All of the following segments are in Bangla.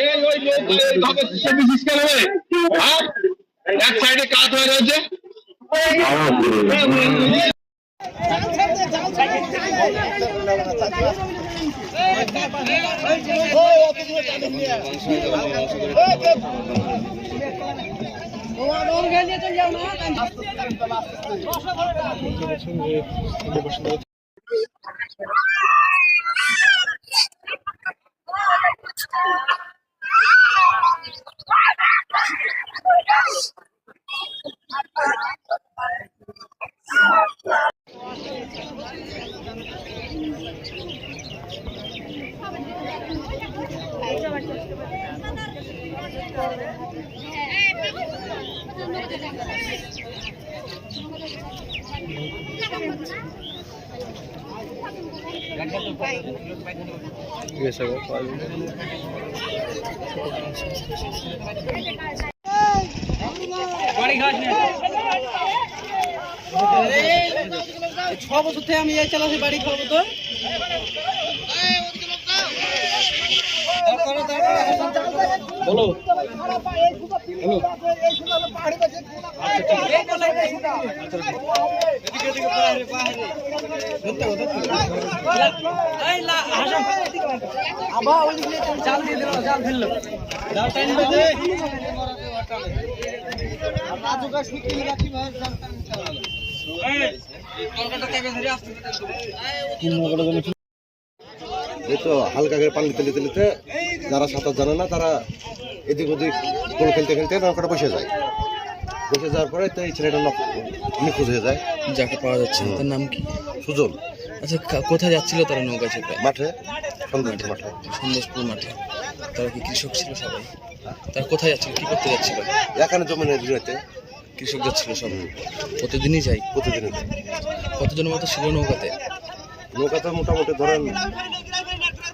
এই ওই লোক এইভাবে বিশেষ করে আর এক সাইডে কাত হয়ে রয়েছে। ছ বছর থেকে আমি এই চালাচ্ছি বাড়ি খাবো তো বলো জাল দিয়ে দিল জাল ফেললো জাল টাইম এই তো হালকা করে পানি তেলে তেলেতে যারা সাঁতার জানে না তারা এদিক ওদিক গোল খেলতে খেলতে নৌকাটা বসে যায়। বসে যাওয়ার পরে তো এই ছেলেটা নিখোঁজ হয়ে যায়। যাকে পাওয়া যাচ্ছে না তার নাম কি? সুজন। আচ্ছা, কোথায় যাচ্ছিল তারা নৌকা চেপে? মাঠে, সন্দেশপুর মাঠে। সন্দেশপুর মাঠে। তারা কি কৃষক ছিল সবাই? তারা কোথায় যাচ্ছিল, কি করতে যাচ্ছিল? এখানে জমিনের জুড়েতে কৃষক যাচ্ছিল সব। প্রতিদিনই যাই? প্রতিদিনই। কতজনের মতো ছিল নৌকাতে? নৌকাতে মোটামুটি ধরেন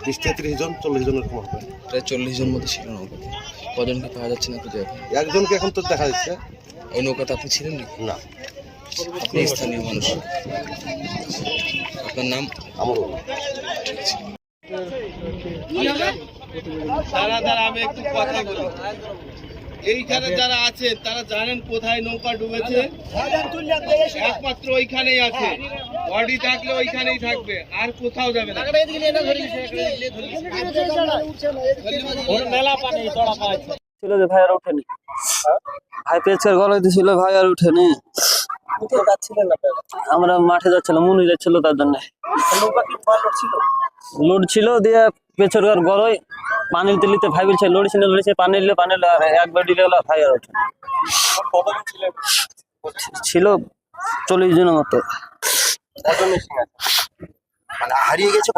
20-30 জন, 40 জনের কম হবে। প্রায় 40 জন মতো ছিল নৌকাতে। কজনকে পাওয়া যাচ্ছে না খুঁজে? একজনকে এখন তো দেখা যাচ্ছে। ওই নৌকাতে আপনি ছিলেন নাকি? না। আপনি স্থানীয় মানুষ, আপনার নাম? আমার ঠিক আছে। দাঁড়া আমি একটু কথা বলি। এইখানে যারা আছে তারা জানেন কোথায় নৌকা ডুবেছে? একমাত্র ওইখানেই আছে। বডি থাকলে ওইখানেই থাকবে, আর কোথাও যাবে না। ছিল যে ভাই আর ওঠেনি, ভাই পেছনের গলায় ছিল, ভাই আর উঠেনি। আমরা মাঠে যাচ্ছিলাম, মুনি যাচ্ছিল, তার জন্য লোড ছিল। দিয়ে পেছনের গলায় পানি দিতে ভাই বলছে লড়ছে পানি নিলে আর একবার দিলে হলো ভাই আর ওঠে। ছিল 40 জনের মতো। হারিয়ে গেছে।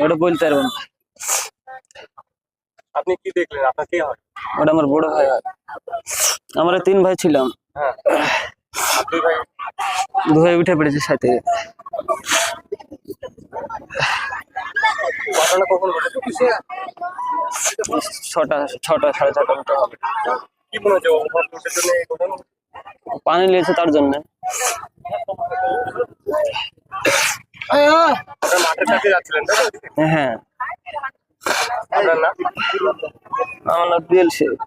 ওটা বলতে পারবো না। আপনি কি দেখলেন? আপনার কে হয়? ওটা আমার বড় ভাই হয়। আমরা 3 ভাই ছিলাম। দুই উঠে পড়েছে সাথে। ঘটনা কখন ঘটেছে? 6টা 6:30 মতো হবে। কি মনে হচ্ছে ওভারলোডের জন্য এই ঘটনা? পানি নিয়েছে তার জন্য। মাঠের কাছে যাচ্ছিলেন তাই তো? হ্যাঁ। আপনার নাম? আমার নাম বিএল শেখ।